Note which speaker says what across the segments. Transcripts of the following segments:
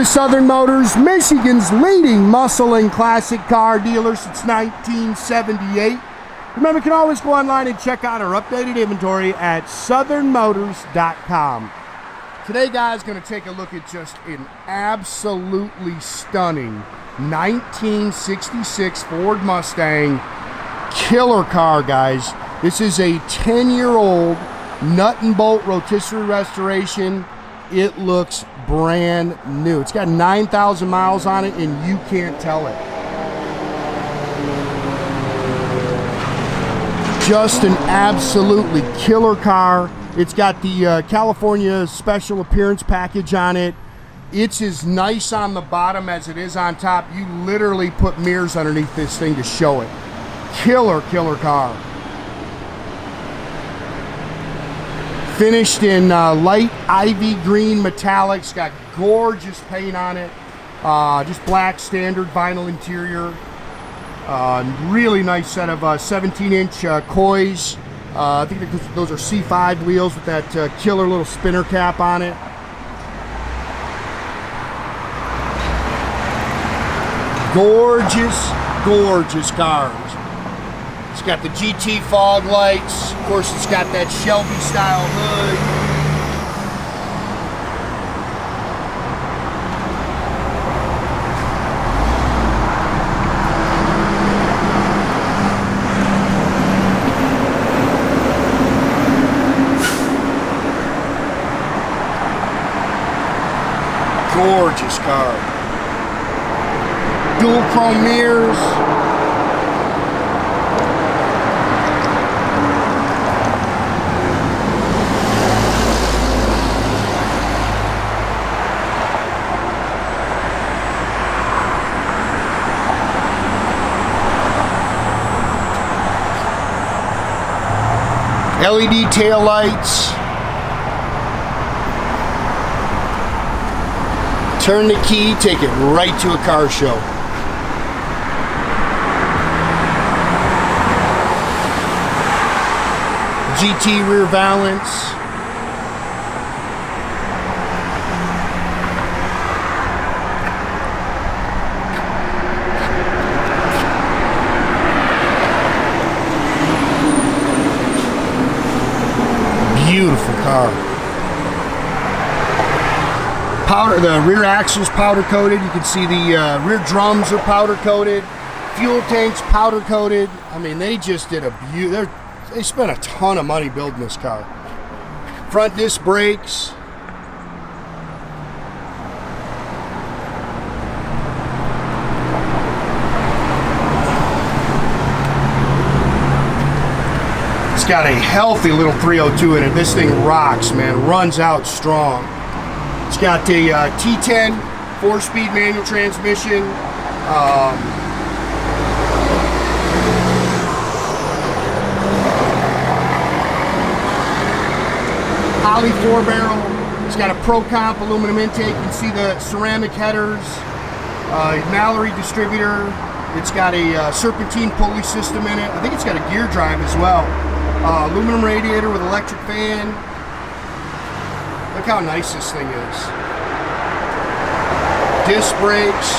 Speaker 1: to Southern Motors, Michigan's leading muscle and classic car dealer since 1978. Remember, you can always go online and check out our updated inventory at southernmotors.com. Today, guys, going to take a look at just an absolutely stunning 1966 Ford Mustang. Killer car, guys. This is a 10-year-old Nut-N-Bolt Rotisserie Restoration. It looks brand new. It's got 9,000 miles on it, and you can't tell it. Just an absolutely killer car. It's got the California Special Appearance Package on it. It's as nice on the bottom as it is on top. You literally put mirrors underneath this thing to show it. Killer, killer car. Finished in light ivy green metallics. Got gorgeous paint on it. Just black standard vinyl interior. Really nice set of 17-inch Coys. I think those are C5 wheels with that killer little spinner cap on it. Gorgeous, gorgeous cars. It's got the GT fog lights. Of course, it's got that Shelby style hood. Gorgeous car. Dual chrome mirrors. LED tail lights. Turn the key, take it right to a car show. GT rear valence. Beautiful car. The rear axle's powder coated. You can see the rear drums are powder coated. Fuel tanks powder coated. I mean, they just did a they spent a ton of money building this car. Front disc brakes. It's got a healthy little 302 in it. This thing rocks, man. Runs out strong. It's got the T10 4-speed manual transmission. Holley 4-barrel. It's got a Pro Comp aluminum intake. You can see the ceramic headers. Mallory distributor. It's got a serpentine pulley system in it. I think it's got a gear drive as well. Aluminum radiator with electric fan. Look how nice this thing is. Disc brakes.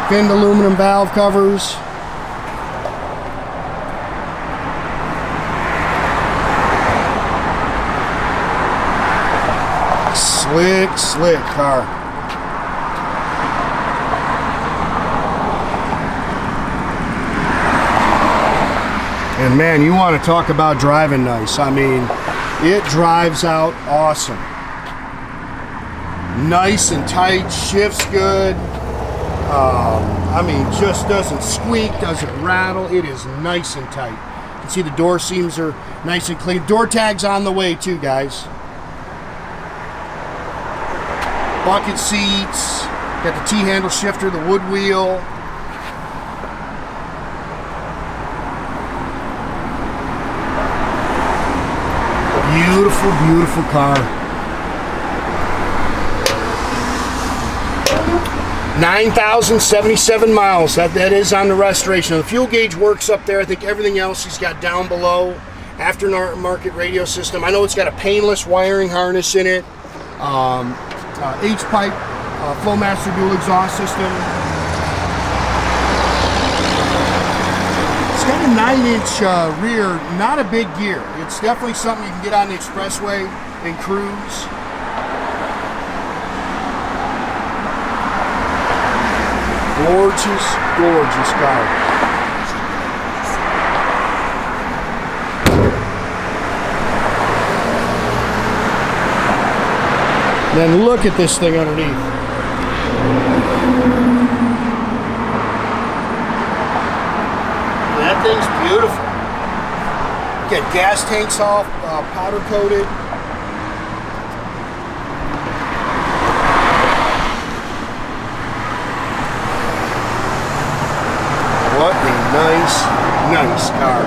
Speaker 1: Finned aluminum valve covers. Slick, slick car. And man, you want to talk about driving nice. I mean, it drives out awesome. Nice and tight, shifts good. I mean, just doesn't squeak, doesn't rattle. It is nice and tight. You can see the door seams are nice and clean. Door tags on the way too, guys. Bucket seats. Got the T-handle shifter, the wood wheel. Beautiful, beautiful car. 9,077 miles. That is on the restoration. The fuel gauge works up there. I think everything else he's got down below. Aftermarket radio system. I know it's got a Painless wiring harness in it. H-pipe, Flowmaster dual exhaust system. It's got a 9-inch rear, not a big gear. It's definitely something you can get on the expressway and cruise. Gorgeous, gorgeous car. Then look at this thing underneath. That thing's beautiful. Get gas tanks off, powder coated. What a nice car.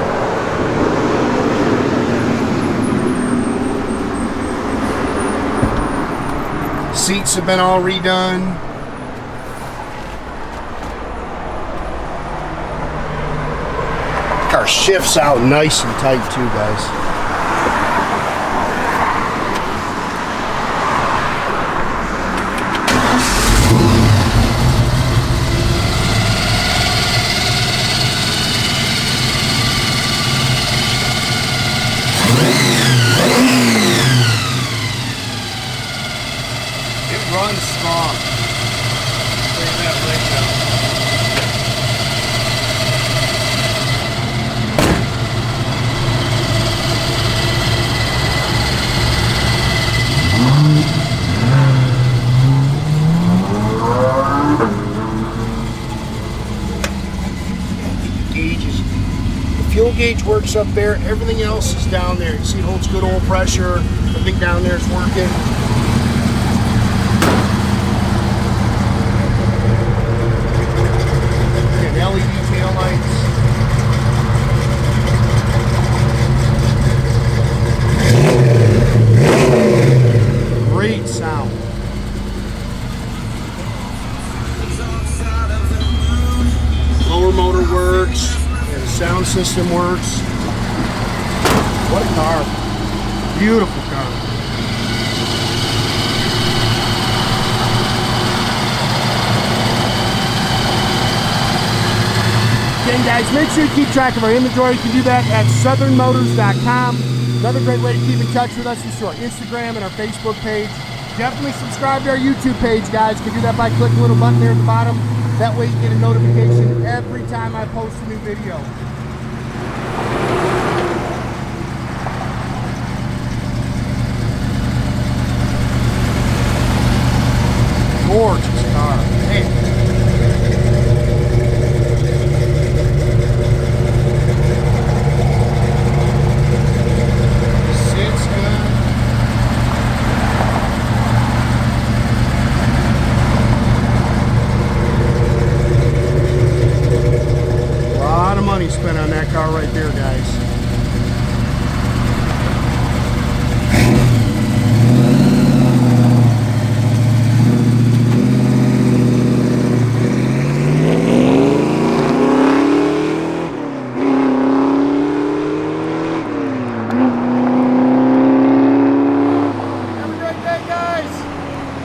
Speaker 1: Seats have been all redone. Car shifts out nice and tight too, guys. Runs strong. Look at that leg down. Gauges. The fuel gauge works up there. Everything else is down there. You see it holds good oil pressure. Everything down there is working. LED tail lights. Great sound. Lower motor works. And the sound system works. What a car. Beautiful car. Again, guys, make sure you keep track of our inventory. You can do that at southernmotors.com. Another great way to keep in touch with us is through our Instagram and our Facebook page. Definitely subscribe to our YouTube page, guys. You can do that by clicking the little button there at the bottom. That way you get a notification every time I post a new video. Gorgeous car.